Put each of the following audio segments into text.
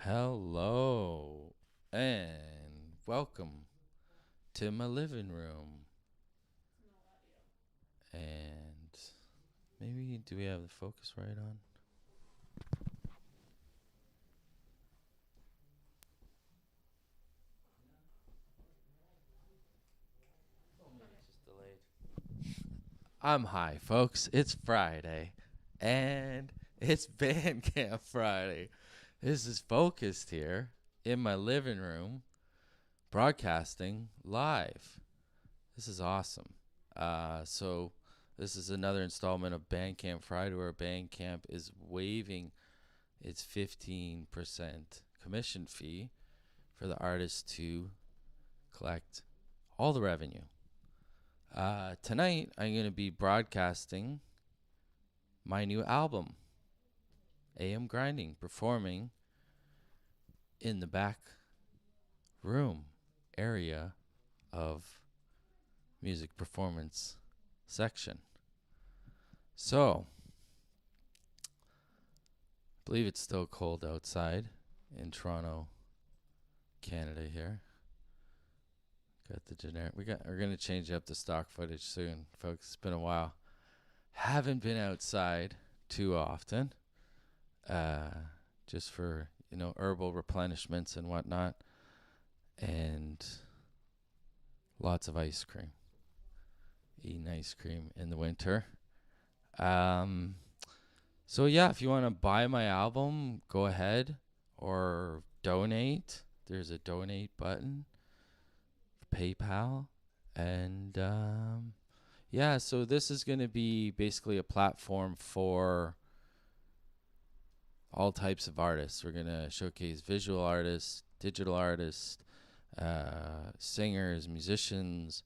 Hello and welcome to my living room. And maybe do we have the focus right on? It's just delayed. I'm high, folks. It's Friday and it's Bandcamp Friday. This is focused here in my living room, broadcasting live. This is awesome. So this is another installment of Bandcamp Friday, where Bandcamp is waiving its 15% commission fee for the artist to collect all the revenue. Tonight, I'm going to be broadcasting my new album, AM Grinding, performing in the back room area of music performance section. So, I believe it's still cold outside in Toronto, Canada here. Got the generic. We're gonna change up the stock footage soon, folks. It's been a while. Haven't been outside too often. Just for, herbal replenishments and whatnot. And lots of ice cream. Eating ice cream in the winter. So yeah, if you want to buy my album, go ahead, or donate. There's a donate button for PayPal. And yeah, so this is going to be basically a platform for all types of artists. We're going to showcase visual artists, digital artists, singers, musicians,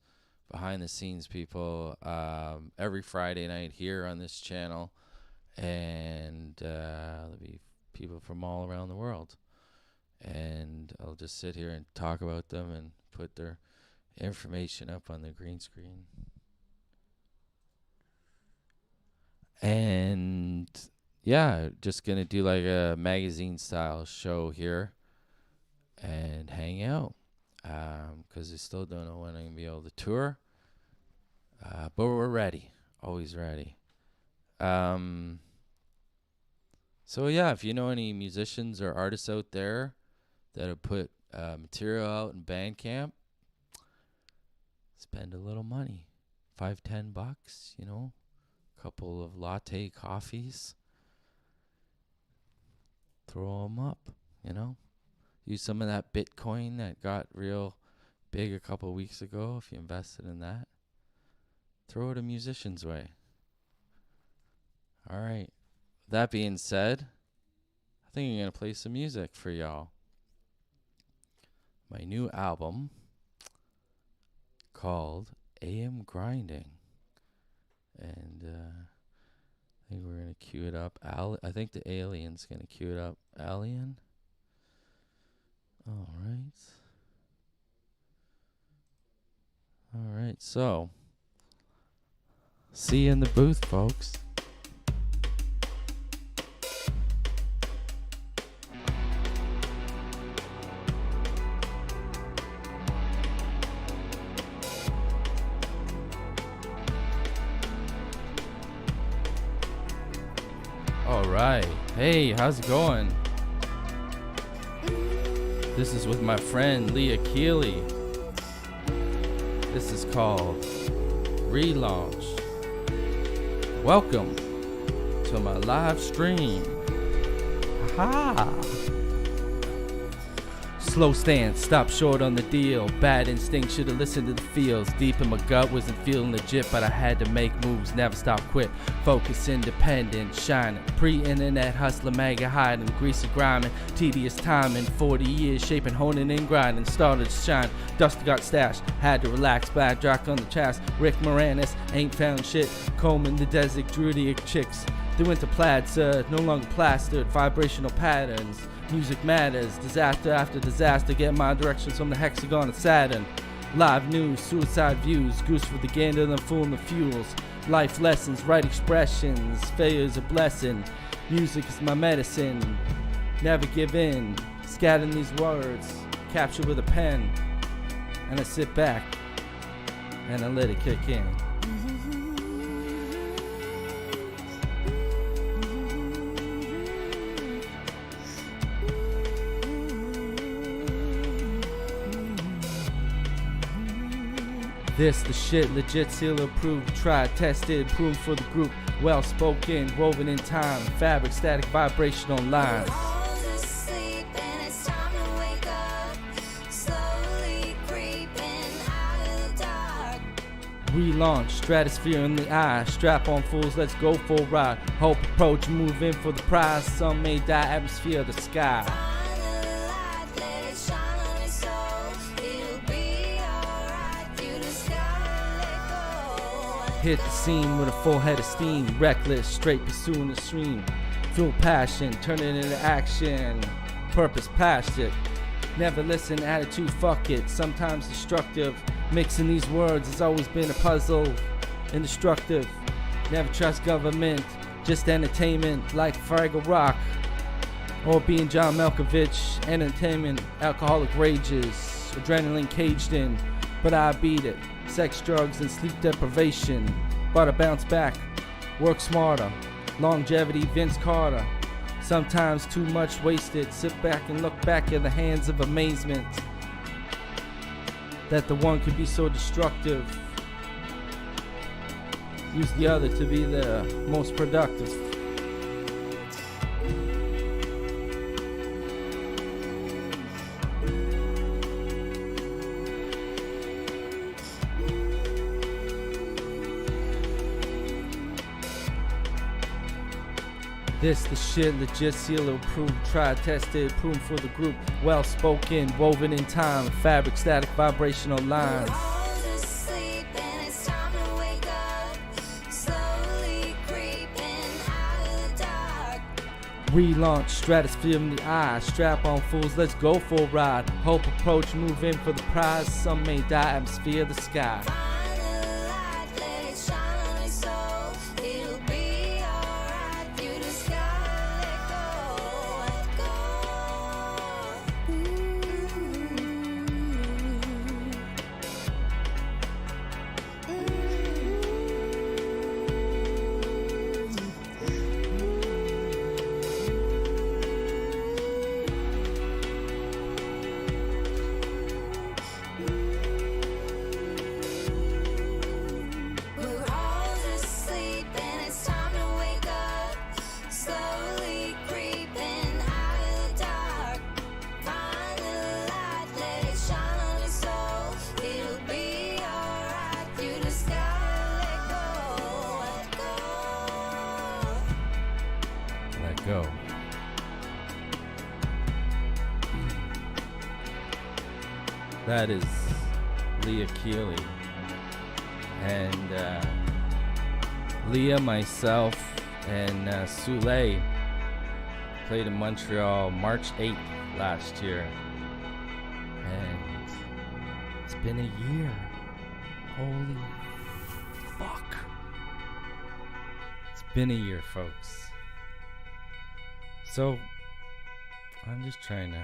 behind the scenes people, every Friday night here on this channel. And there'll be people from all around the world. And I'll just sit here and talk about them and put their information up on the green screen. And yeah, just gonna do like a magazine style show here and hang out, because I still don't know when I'm gonna be able to tour, but we're ready, always ready. So yeah, if you know any musicians or artists out there that have put material out in Bandcamp, spend a little money, $5-10, couple of latte coffees, throw them up, use some of that Bitcoin that got real big a couple weeks ago. If you invested in that, throw it a musician's way. All right, that being said, I think I'm gonna play some music for y'all. My new album called AM Grinding. And I think we're going to cue it up. I think the alien's going to cue it up. Alien. All right. So, see you in the booth, folks. Alright, hey, how's it going? This is with my friend Lea Keeley. This is called Relaunch. Welcome to my live stream. Aha! Slow stance, stop short on the deal. Bad instinct, should've listened to the feels. Deep in my gut, wasn't feeling legit, but I had to make moves, never stop, quit. Focus, independent, shining. Pre-internet hustler, mega hiding, greasy grinding, tedious timing. 40 years shaping, honing and grinding. Started to shine, dust got stashed. Had to relax, bad drock on the chest. Rick Moranis, ain't found shit. Combing the desert, druidic chicks. They went to plaid, sir, no longer plastered. Vibrational patterns. Music matters, disaster after disaster, get my directions from the hexagon of Saturn. Live news, suicide views, goose for the gander, then fooling the fuels. Life lessons, right expressions, failure's a blessing. Music is my medicine, never give in. Scattering these words, captured with a pen, and I sit back and I let it kick in. This the shit, legit, seal approved, tried, tested, proven for the group, well spoken, woven in time, fabric, static, vibrational lines. Relaunch, stratosphere in the eye, strap on fools, let's go for a ride. Hope approach, move in for the prize, some may die, atmosphere of the sky. Hit the scene with a full head of steam, reckless, straight pursuing the stream. Fuel passion, turn it into action, purpose past it. Never listen, attitude, fuck it, sometimes destructive. Mixing these words has always been a puzzle, indestructive. Never trust government, just entertainment like Fraggle Rock. Or being John Malkovich, entertainment, alcoholic rages, adrenaline caged in, but I beat it. Sex, drugs, and sleep deprivation, but I bounce back, work smarter, longevity, Vince Carter. Sometimes too much wasted, sit back and look back in the hands of amazement that the one could be so destructive. Use the other to be the most productive. This the shit, legit, seal approved, tried, tested, proven for the group, well spoken, woven in time, fabric, static, vibrational lines. Relaunch, stratosphere in the eye, strap on fools, let's go for a ride. Hope approach, move in for the prize, some may die, atmosphere of the sky. Go. That is Lea Keeley. And Lea, myself, and Soulé played in Montreal March 8th last year. And it's been a year. Holy fuck. It's been a year, folks. So, I'm just trying to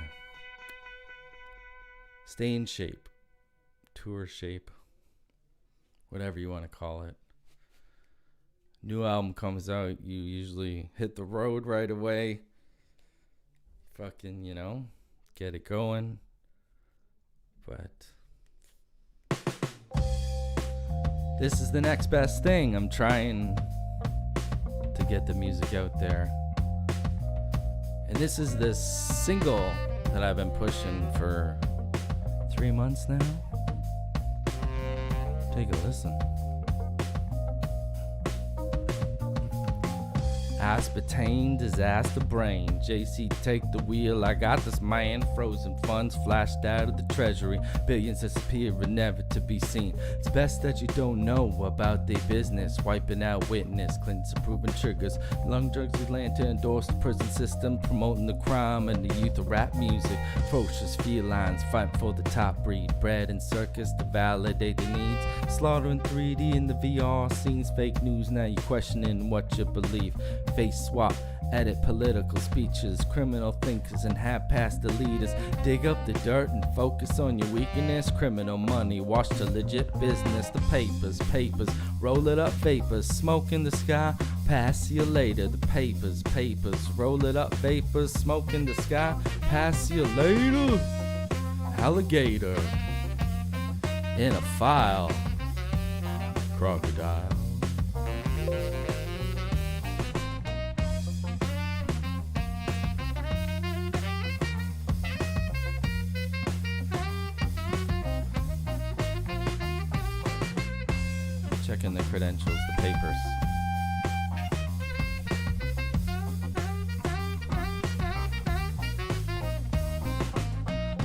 stay in shape, tour shape, whatever you want to call it. New album comes out, you usually hit the road right away. Fucking, get it going. But this is the next best thing. I'm trying to get the music out there. And this is the single that I've been pushing for 3 months now. Take a listen. Aspartame, disaster brain. JC, take the wheel. I got this man. Frozen funds flashed out of the treasury. Billions disappear and never to be seen. It's best that you don't know about their business. Wiping out witness. Clinton's approving triggers. Lung drugs, Atlanta endorse the prison system. Promoting the crime and the youth of rap music. Ferocious felines fight for the top breed. Bread and circus to validate the needs. Slaughtering 3D in the VR scenes. Fake news, now you questioning what you believe. Face swap, Edit political speeches, criminal thinkers and half-past the leaders. Dig up the dirt and focus on your weakness. Criminal money, wash the legit business. The papers, roll it up vapors. Smoke in the sky, pass you later. The papers, roll it up vapors. Smoke in the sky, pass you later. Alligator in a file. Crocodile. Checking the credentials, the papers.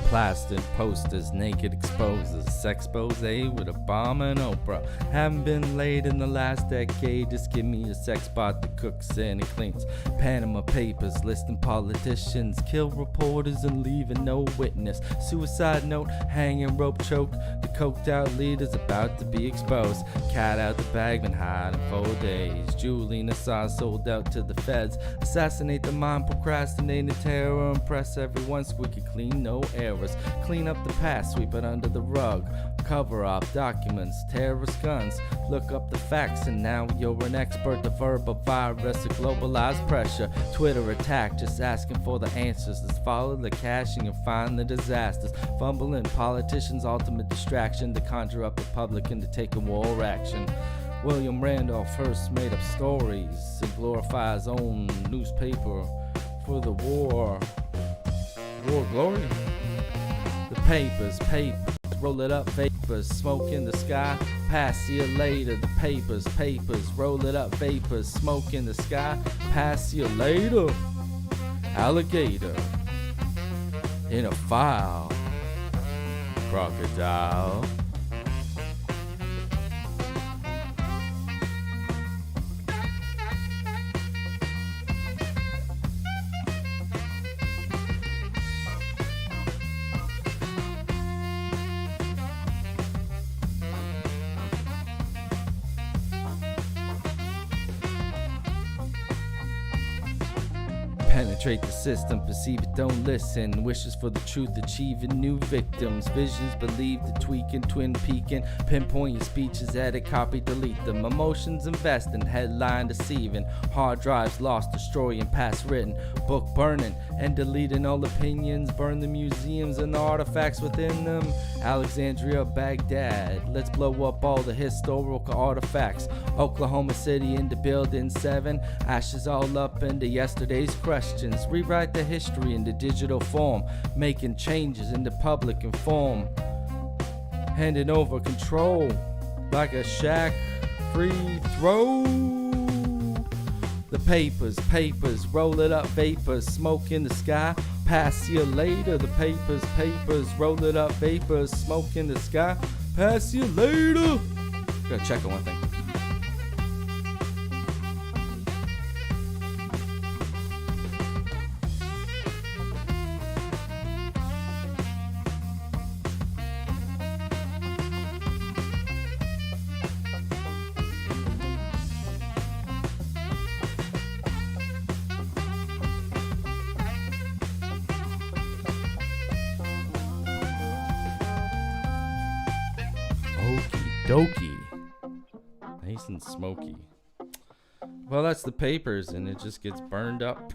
Plastered posters, naked exposes, sexpose with Obama and Oprah. Haven't been laid in the last decade, just give me a sex bot that cooks and it cleans. Panama Papers listing politicians, kill reporters and leaving no witness. Suicide note, hanging rope choked, the coked out leader's about to be exposed. Cat out the bag, been hiding 4 days. Julian Assange sold out to the feds. Assassinate the mind, procrastinating terror, impress everyone, squeaky clean, no errors. Clean up the past, sweep it under the rug. Cover up documents, terrorist guns. Look up the facts and now you're an expert. The verbal virus, the globalized pressure. Twitter attack, just asking for the answers. Let's follow the caching and find the disasters. Fumbling politicians' ultimate distraction to conjure up the public into taking war action. William Randolph first made up stories and glorify his own newspaper for the war glory. The papers, roll it up vapors, smoke in the sky, pass you later. The papers, roll it up vapors, smoke in the sky, pass you later. Alligator in a file. Crocodile. Penetrate the system, perceive it, don't listen. Wishes for the truth, achieving new victims. Visions, believe the tweaking, twin peaking. Pinpoint your speeches, edit, copy, delete them. Emotions investing, headline deceiving. Hard drives lost, destroying past written. Book burning and deleting all opinions. Burn the museums and the artifacts within them. Alexandria, Baghdad, let's blow up all the historical artifacts. Oklahoma City into building 7. Ashes all up into yesterday's questions. Rewrite the history into digital form, making changes into public inform. Handing over control like a Shaq free throw. The papers, roll it up vapors, smoke in the sky, pass you later. The papers, roll it up vapors, smoke in the sky, pass you later. Gotta check on one thing. Okie dokie. Nice and smoky. Well, that's the papers, and it just gets burned up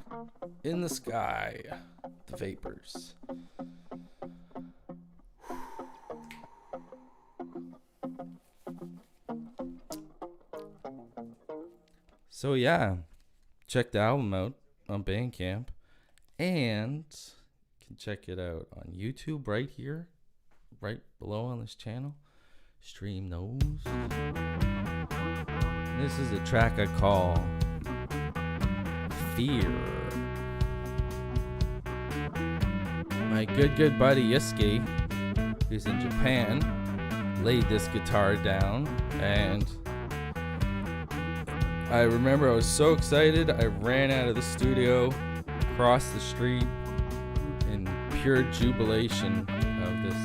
in the sky. The vapors. So yeah, check the album out on Bandcamp, and you can check it out on YouTube right here, right below on this channel. Stream those. This is a track I call Fear. My good buddy Yusuke, who's in Japan, laid this guitar down, and I remember I was so excited I ran out of the studio, across the street, in pure jubilation of this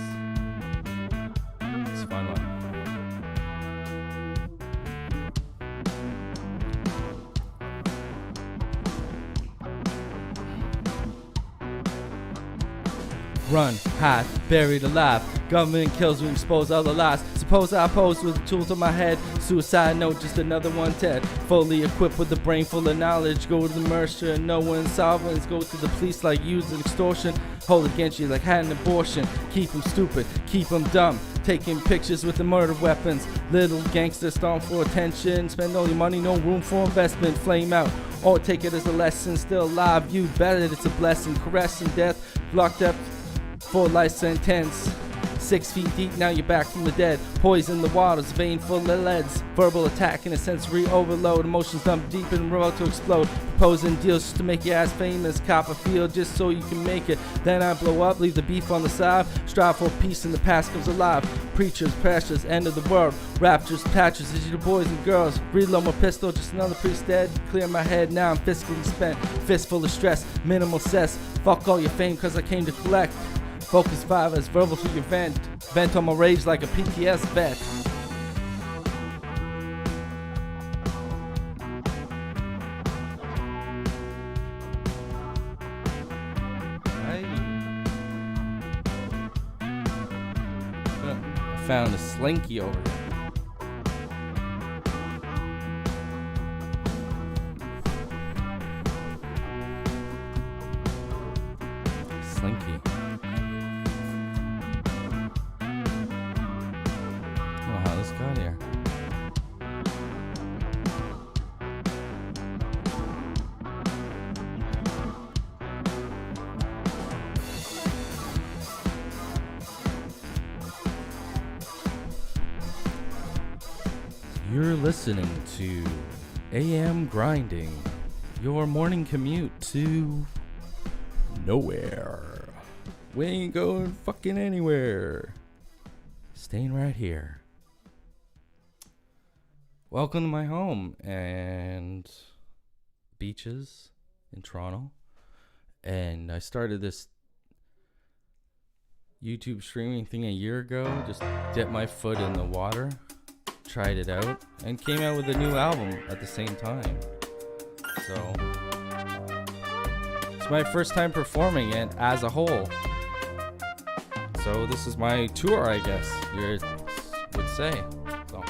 fun one. run, hide, buried alive. Government kills me, expose all the lies. Suppose I pose with the tools on my head. Suicide note, just another one dead. Fully equipped with a brain full of knowledge. Go to the mercer, no one sovereigns. Go to the police like using extortion. Hold against you like had an abortion. Keep them stupid, keep them dumb. Taking pictures with the murder weapons. Little gangsters stomp for attention. Spend all your money, no room for investment. Flame out, or take it as a lesson. Still alive, you bet it, it's a blessing. Caressing death, locked up for life sentence. 6 feet deep, now you're back from the dead. Poison the waters, vein full of leads. Verbal attack in a sensory overload. Emotions dumped deep and about to explode. Proposing deals just to make your ass famous. Cop a field just so you can make it. Then I blow up, leave the beef on the side. Strive for peace and the past comes alive. Preachers, pressures, end of the world. Raptures, patches, is you the boys and girls. Reload my pistol, just another priest dead. Clear my head, now I'm fiscally spent. Fist full of stress, minimal cess. Fuck all your fame cause I came to collect. Focus 5 as verbal to your vent. Vent on my rage like a PTS vet. I found a slinky over here. Slinky. How this got here. You're listening to AM Grinding, your morning commute to nowhere. We ain't going fucking anywhere. Staying right here. Welcome to my home and beaches in Toronto. And I started this YouTube streaming thing a year ago. Just dipped my foot in the water, tried it out, and came out with a new album at the same time. So it's my first time performing it as a whole. So this is my tour, I guess you would say. So.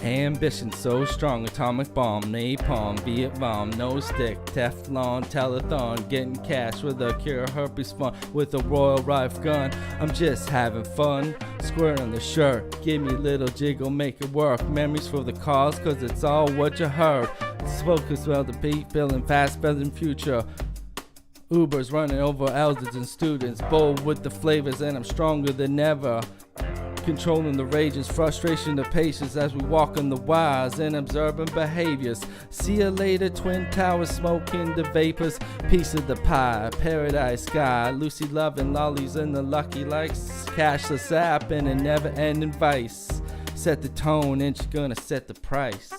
Ambition so strong, atomic bomb, napalm, Vietnam, no stick, Teflon, telethon, getting cash with a cure, herpes fun, with a Royal Rife gun. I'm just having fun, square on the shirt, give me a little jiggle, make it work. Memories for the cause, cause it's all what you heard. Focus well the beat, feeling fast, feeling future. Ubers running over elders and students, bold with the flavors, and I'm stronger than ever. Controlling the rages, frustration, the patience as we walk on the wires and observing behaviors. See you later, Twin Towers, smoking the vapors. Piece of the pie, paradise sky. Lucy loving lollies and the lucky likes. Cashless app and a never-ending vice. Set the tone and she's gonna set the price.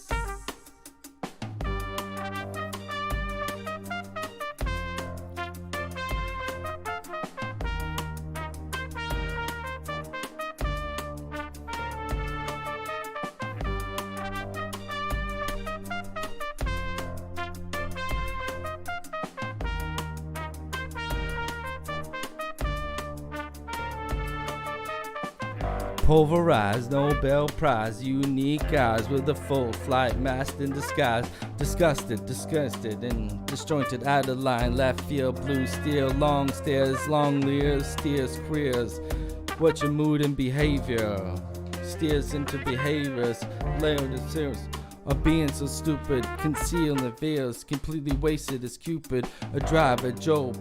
Pulverized, Nobel Prize, unique eyes with a full flight masked in disguise. Disgusted, and disjointed, out of line, left field, blue steel, long stairs, long leers, steers, queers. What's your mood and behavior? Steers into behaviors, layered and serious. Of being so stupid, concealed the veils, completely wasted as Cupid, a drive, a jolt.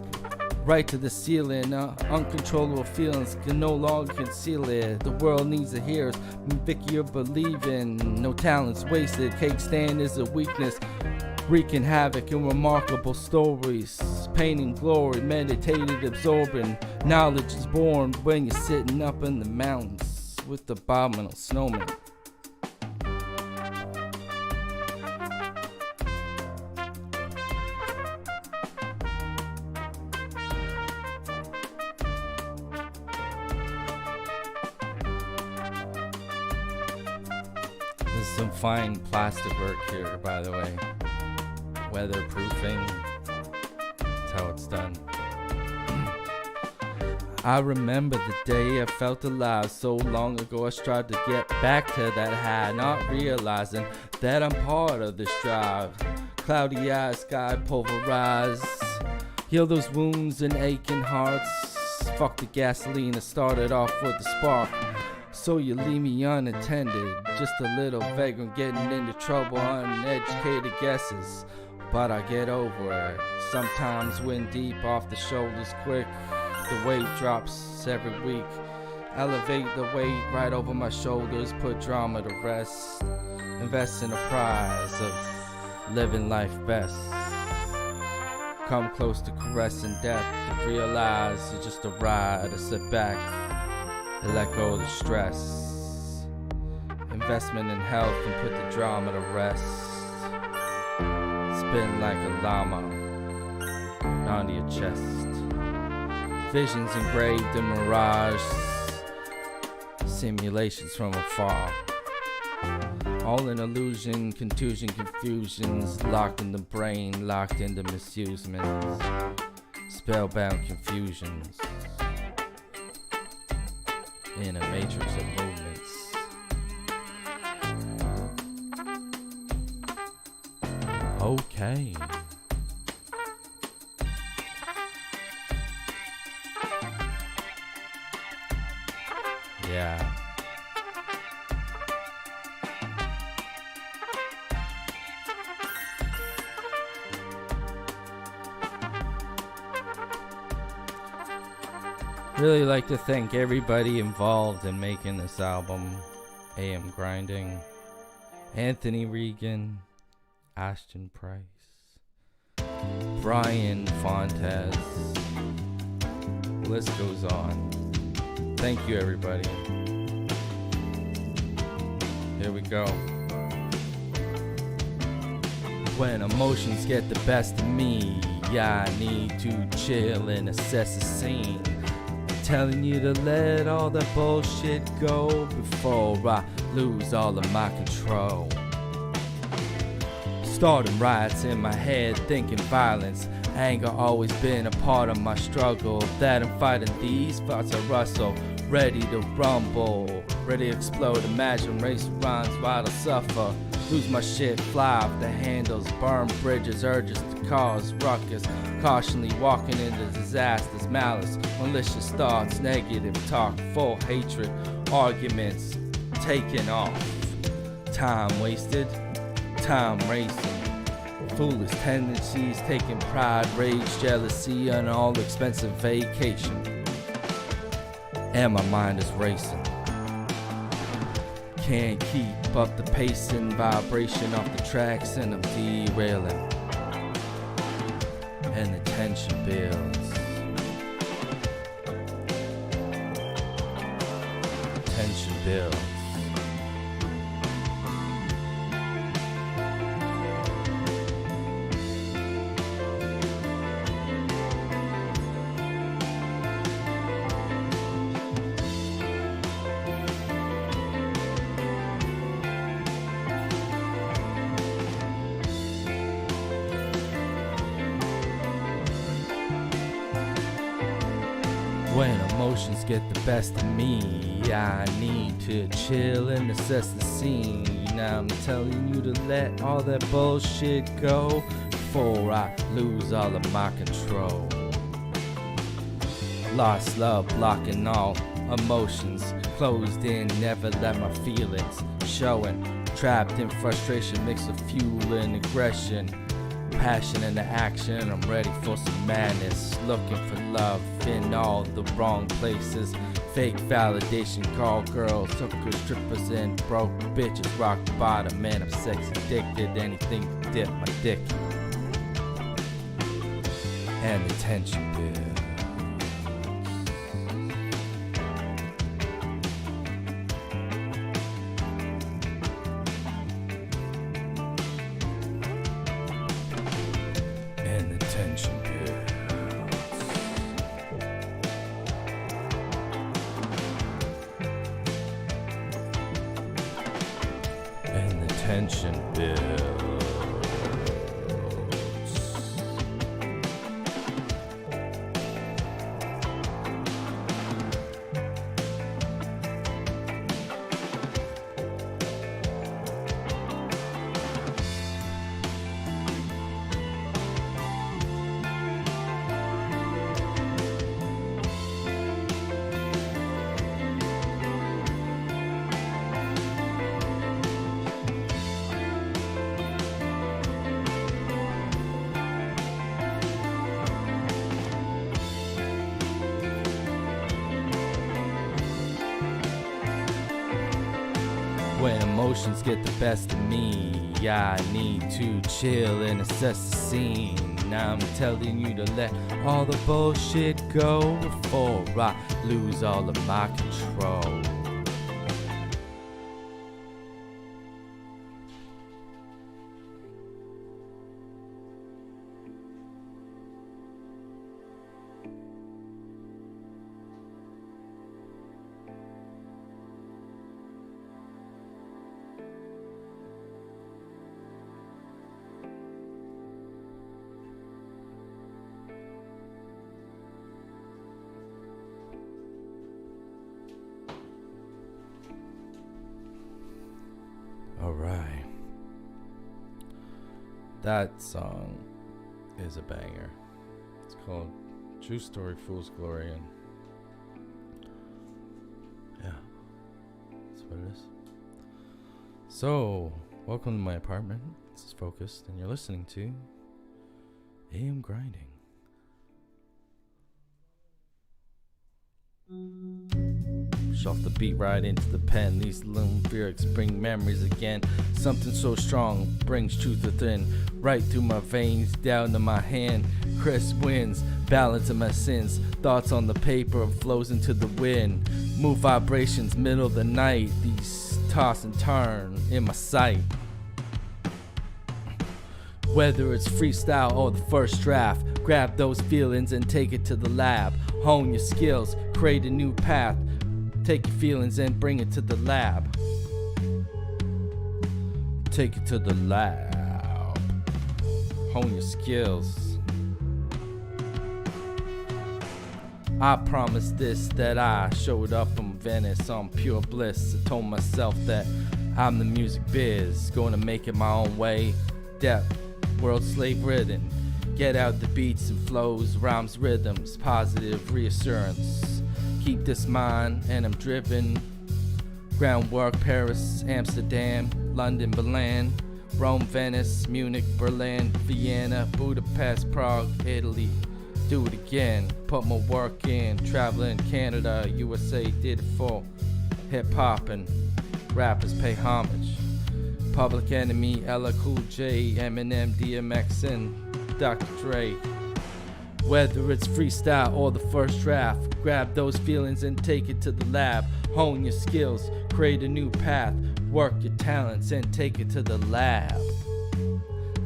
Right to the ceiling, uncontrollable feelings can no longer conceal it. The world needs to hear us. Vicky, you're believing. No talent's wasted. Cake stand is a weakness. Wreaking havoc in remarkable stories. Painting glory, meditated, absorbing. Knowledge is born when you're sitting up in the mountains with the abominable snowman. Some fine plastic work here, by the way. Weatherproofing. That's how it's done. I remember the day I felt alive. So long ago I tried to get back to that high, not realizing that I'm part of this drive. Cloudy eyes, sky pulverized. Heal those wounds and aching hearts. Fuck the gasoline, I started off with a spark. So you leave me unattended, just a little vagrant getting into trouble, uneducated guesses. But I get over it. Sometimes wind deep off the shoulders quick. The weight drops every week. Elevate the weight right over my shoulders, put drama to rest. Invest in the prize of living life best. Come close to caressing death, to realize it's just a ride, to sit back and let go of the stress. Investment in health and put the drama to rest. Spin like a llama onto your chest. Visions engraved in mirage, simulations from afar. All in illusion, contusion, confusions, locked in the brain, locked into misusements, spellbound confusions, in a matrix of movements. Okay. Yeah. Really like to thank everybody involved in making this album. AM Grinding, Anthony Regan, Ashton Price, Brian Fontes. List goes on. Thank you, everybody. Here we go. When emotions get the best of me, I need to chill and assess the scene. Telling you to let all that bullshit go before I lose all of my control. Starting riots in my head, thinking violence. Anger always been a part of my struggle. That I'm fighting these thoughts I rustle. Ready to rumble, ready to explode. Imagine race rhymes while I suffer. Lose my shit, fly off the handles. Burn bridges, urges to cause ruckus. Cautionally walking into disasters. Malice, malicious thoughts, negative talk. Full hatred, arguments taking off. Time wasted, time racing. Foolish tendencies, taking pride, rage, jealousy, an all-expensive vacation. And my mind is racing. Can't keep up the pacing, vibration off the tracks, and I'm derailing. And the tension builds. Tension builds. When emotions get the best of me, I need to chill and assess the scene. I'm telling you to let all that bullshit go before I lose all of my control. Lost love, blocking all emotions. Closed in, never let my feelings showing. Trapped in frustration, mixed with fuel and aggression. Passion and action, I'm ready for some madness. Looking for love in all the wrong places. Fake validation, call girls, hookers, strippers, and broke bitches. Rock bottom, man, I'm sex addicted. Anything to dip my dick. And the tension builds. And the tension builds. And the tension builds. When emotions get the best of me, I need to chill and assess the scene. I'm telling you to let all the bullshit go before I lose all of my control. Alright. That song is a banger. It's called True Story, Fool's Glory, and yeah, that's what it is. So, welcome to my apartment. This is Focused, and you're listening to AM Grinding. Off the beat right into the pen. These lyrics bring memories again. Something so strong brings truth within, right through my veins, down to my hand. Crisp winds, balance of my sins. Thoughts on the paper flows into the wind. Move vibrations, middle of the night. These toss and turn in my sight. Whether it's freestyle or the first draft, grab those feelings and take it to the lab. Hone your skills, create a new path. Take your feelings and bring it to the lab. Take it to the lab. Hone your skills. I promised this, that I showed up from Venice on pure bliss. I told myself that I'm the music biz, gonna make it my own way. Depth, world slave ridden. Get out the beats and flows, rhymes, rhythms, positive reassurance. Keep this mind and I'm driven. Groundwork, Paris, Amsterdam, London, Milan, Rome, Venice, Munich, Berlin, Vienna, Budapest, Prague, Italy. Do it again, put my work in. Traveling Canada, USA, did it for hip hop and rappers pay homage. Public Enemy, Ella Cool J, Eminem, DMX, and Dr. Dre. Whether it's freestyle or the first draft, grab those feelings and take it to the lab. Hone your skills, create a new path. Work your talents and take it to the lab.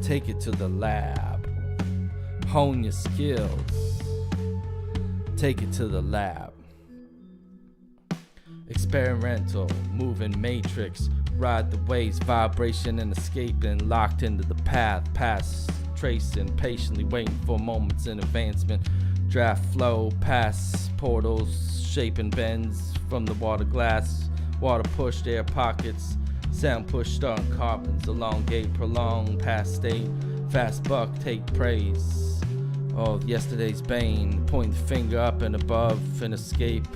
Take it to the lab. Hone your skills. Take it to the lab. Experimental, moving matrix. Ride the waves, vibration and escaping. Locked into the path, past tracing, patiently waiting for moments in advancement. Draft flow, pass portals, shaping bends from the water glass. Water pushed air pockets, sound pushed on carbons. Elongate, prolong, past state, fast buck, take praise. Oh, yesterday's bane, point the finger up and above and escape.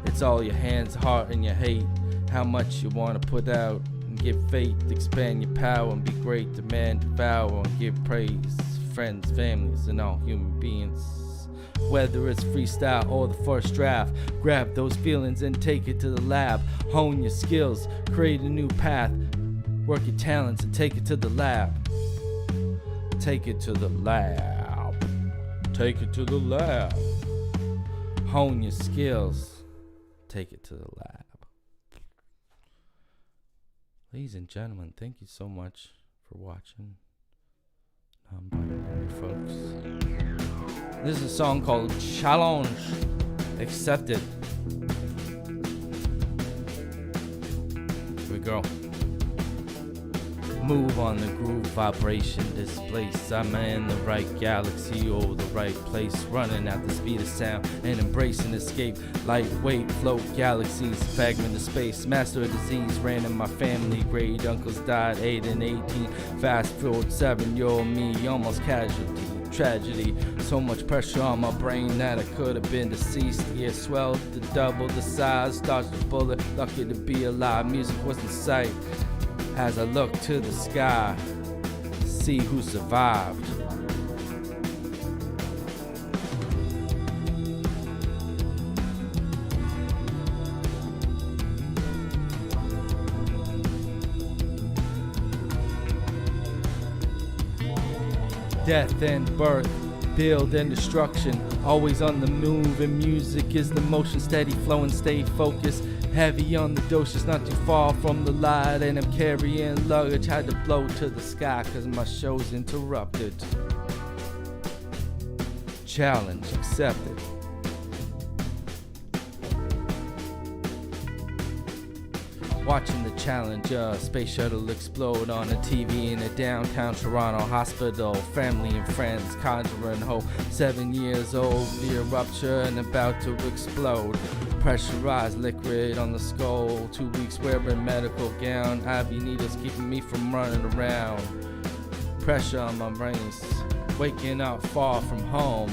It's all your hands, heart, and your hate. How much you want to put out and give faith, expand your power and be great, demand, devour and give praise. Friends, families, and all human beings. Whether it's freestyle or the first draft, grab those feelings and take it to the lab. Hone your skills, create a new path. Work your talents and take it to the lab. Take it to the lab. Take it to the lab. Hone your skills. Take it to the lab. Ladies and gentlemen, thank you so much for watching. Non-binary folks. This is a song called Challenge. Accepted. Here we go. Move on the groove, vibration displace. I'm in the right galaxy or the right place, running at the speed of sound and embracing escape. Lightweight float galaxies, fragment of space, master of disease, ran in my family. Great uncles died 8 and 18. Fast forward 7-year-old me, almost casualty. Tragedy, so much pressure on my brain that I could have been deceased. Yeah, swelled to double the size, dodged the bullet, lucky to be alive. Music was in sight as I look to the sky, see who survived. Death and birth, build and destruction, always on the move, and music is the motion, steady flowing, stay focused, heavy on the dose, just not too far from the light, and I'm carrying luggage, had to blow to the sky cause my show's interrupted. Challenge accepted. Watching the Challenger space shuttle explode on a TV in a downtown Toronto hospital. Family and friends conjuring hope. 7 years old, the eruption about to explode. Pressurized liquid on the skull. 2 weeks wearing medical gown. IV needles keeping me from running around. Pressure on my brains. Waking up far from home.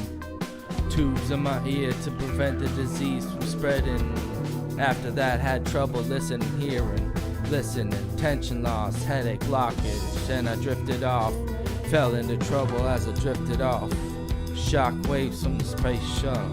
Tubes in my ear to prevent the disease from spreading. After that, had trouble listening, hearing, listening, tension loss, headache, blockage, and I drifted off. Fell into trouble as I drifted off. Shock waves from the space shuttle.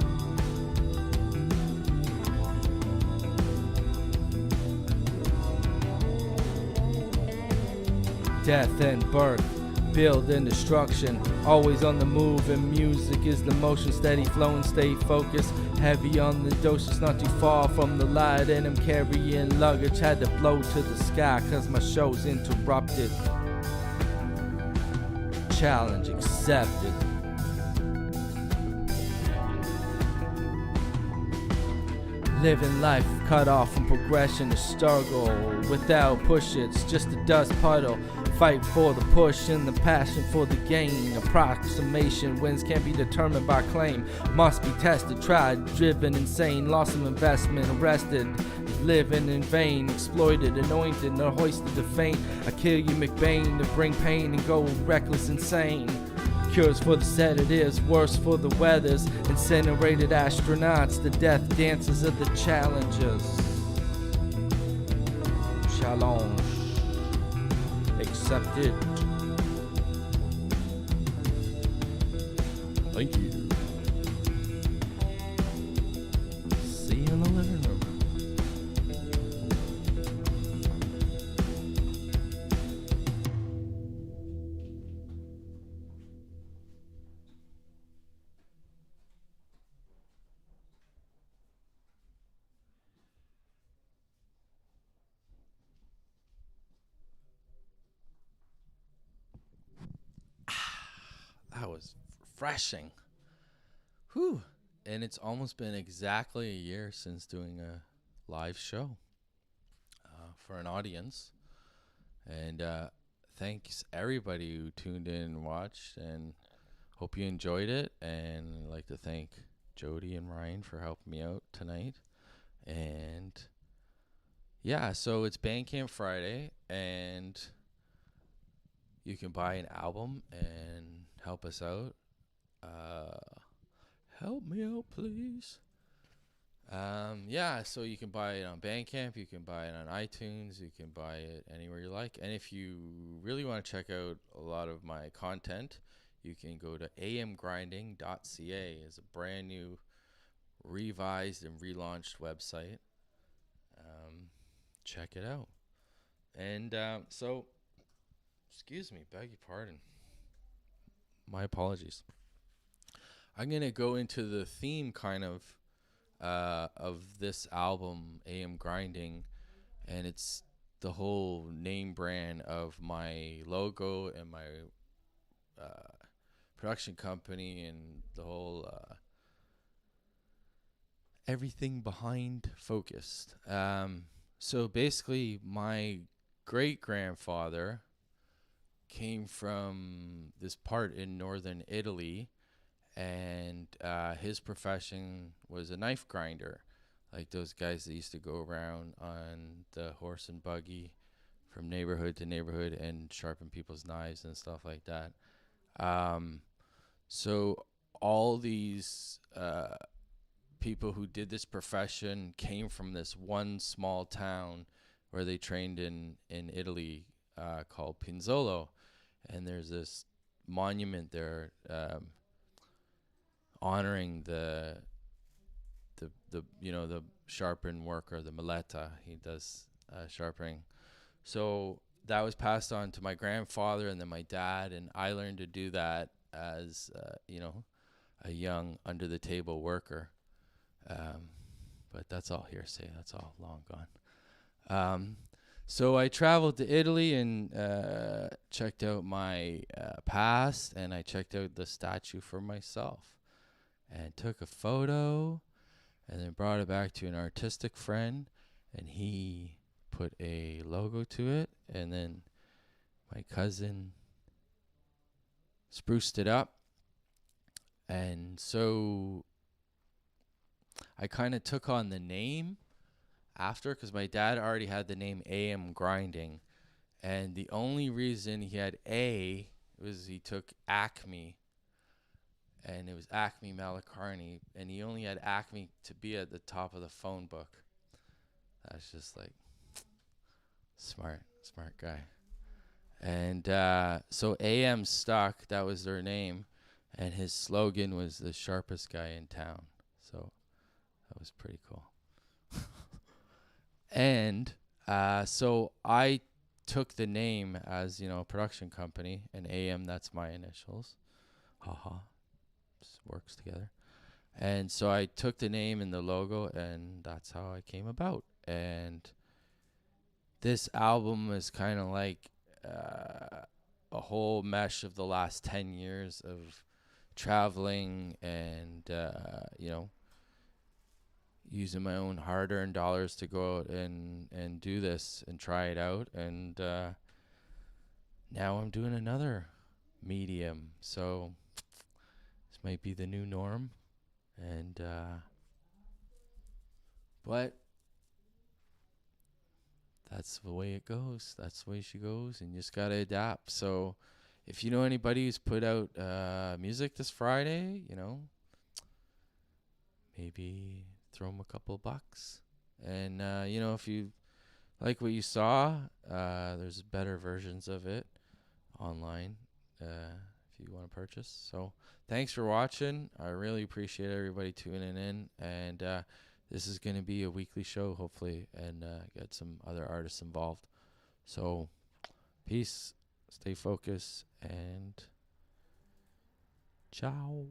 Death and birth, build and destruction, always on the move, and music is the motion, steady flowing, stay focused, heavy on the dose, it's not too far from the light, and I'm carrying luggage, had to blow to the sky cause my show's interrupted. Challenge accepted. Living life cut off from progression to struggle without push, it's just a dust puddle. Fight for the push and the passion for the gain. Approximation wins can't be determined by claim. Must be tested, tried, driven insane. Loss of investment, arrested. Living in vain, exploited, anointed, or hoisted to fame. I kill you, McBain, to bring pain and go reckless, insane. Cures for the sedatives, worse for the weathers. Incinerated astronauts, the death dances of the challengers. Challenge accepted. Thank you. See you in the living room. That was refreshing. Whew. And it's almost been exactly a year since doing a live show for an audience. And thanks everybody who tuned in and watched, and hope you enjoyed it. And I'd like to thank Jody and Ryan for helping me out tonight. And yeah, so it's Bandcamp Friday, and you can buy an album and help us out. Help me out, please. Yeah, so you can buy it on Bandcamp, you can buy it on iTunes, you can buy it anywhere you like. And if you really want to check out a lot of my content, you can go to amgrinding.ca. It's a brand new, revised and relaunched website. Check it out. And so, excuse me, beg your pardon. My apologies. I'm going to go into the theme kind of this album, AM Grinding, and it's the whole name brand of my logo and my production company and the whole everything behind Focused. So basically, my great-grandfather came from this part in northern Italy, and his profession was a knife grinder, like those guys that used to go around on the horse and buggy from neighborhood to neighborhood and sharpen people's knives and stuff like that. Um, so all these people who did this profession came from this one small town where they trained in Italy, called Pinzolo, and there's this monument there, honoring the the sharpen worker, the muleta. He does sharpening. So that was passed on to my grandfather and then my dad, and I learned to do that as a young under the table worker. Um, but that's all hearsay. That's all long gone. So I traveled to Italy and checked out my past, and I checked out the statue for myself, and took a photo, and then brought it back to an artistic friend, and he put a logo to it, and then my cousin spruced it up, and so I kind of took on the name after, because my dad already had the name AM Grinding, and the only reason he had A was he took Acme, and it was Acme Malacarni, and he only had Acme to be at the top of the phone book. That's just like smart guy. And so AM stuck. That was their name, and his slogan was the sharpest guy in town. So that was pretty cool. And so I took the name as, a production company, and AM, that's my initials. Haha. Just works together. And so I took the name and the logo, and that's how I came about. And this album is kind of like a whole mesh of the last 10 years of traveling and, using my own hard-earned dollars to go out and do this and try it out. And now I'm doing another medium. So this might be the new norm. And but that's the way it goes. That's the way she goes, and you just gotta adapt. So if you know anybody who's put out music this Friday, maybe throw them a couple bucks. And if you like what you saw, there's better versions of it online, if you want to purchase. So thanks for watching. I really appreciate everybody tuning in, and this is going to be a weekly show, hopefully, and get some other artists involved. So peace, stay focused, and ciao.